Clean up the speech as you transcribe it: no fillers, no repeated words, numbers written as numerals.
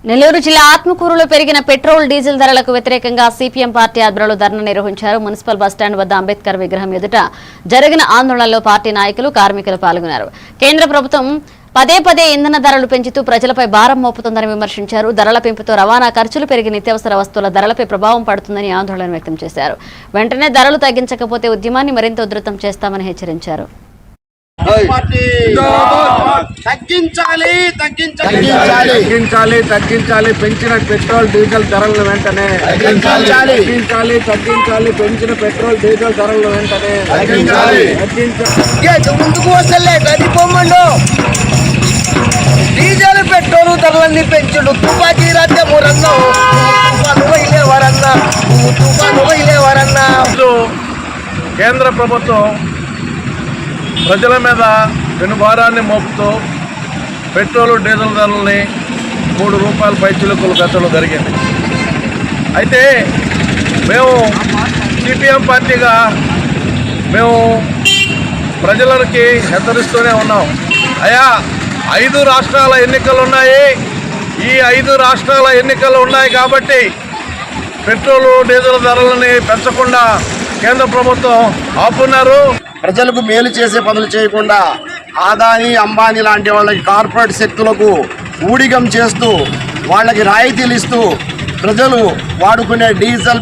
నెల్లూరు జిల్లా ఆత్మకూరులో పెరిగిన పెట్రోల్ డీజిల్ ధరలకు వ్యతిరేకంగా సిపిఎం పార్టీ ఆధ్వర్యంలో ధర్నా నిర్వహించారు. మున్సిపల్ బస్టాండ్ వద్ద అంబేద్కర్ విగ్రహం ఎదుట జరిగిన ఆందోళనలో పార్టీ నాయకులు, కార్మికులు పాల్గొన్నారు. కేంద్ర ప్రభుత్వం పదే పదే ఇంధన ధరలు పెంచుతూ ప్రజలపై భారం మోపుతుందని విమర్శించారు. ధరల పెంపుతో రవాణా ఖర్చులు పెరిగి నిత్యావసర వస్తువుల ధరలపై ప్రభావం పడుతుందని ఆందోళన వ్యక్తం చేశారు. వెంటనే ధరలు తగ్గించకపోతే ఉద్యమాన్ని మరింత ఉధృతం చేస్తామని హెచ్చరించారు. తగ్గించాలి పెంచిన పెట్రోల్ డీజిల్ ధరలను వెంటనే తగ్గించాలి పెంచిన పెట్రోల్ డీజిల్ ధరలను వెంటనే ముందుకు వస్తలే గడిపోమండు డీజిల్ పెట్రోల్ ధరలన్నీ పెంచుడు తుపాకీ రాజ్యము రన్నా తుఫాను వైలేవరన్నా. కేంద్ర ప్రభుత్వం ప్రజల మీద పెనుభారాన్ని మోపుతూ పెట్రోలు డీజిల్ ధరలని ₹3 పైచిలుకలు పెంచడం జరిగింది. అయితే మేము సిపిఎం పార్టీగా మేము ప్రజలకి హెచ్చరిస్తూనే ఉన్నాం. అయ్యా 5 రాష్ట్రాల ఎన్నికలు ఉన్నాయి. ఈ 5 రాష్ట్రాల ఎన్నికలు ఉన్నాయి కాబట్టి పెట్రోలు డీజిల్ ధరలని పెంచకుండా కేంద్ర ప్రభుత్వం ఆపున్నారు. ప్రజలకు మేలు చేసే పనులు చేయకుండా ఆదాని, అంబానీ లాంటి వాళ్ళకి కార్పొరేట్ శక్తులకు ఊడిగం చేస్తూ వాళ్ళకి రాయితీలు ఇస్తూ ప్రజలు వాడుకునే డీజిల్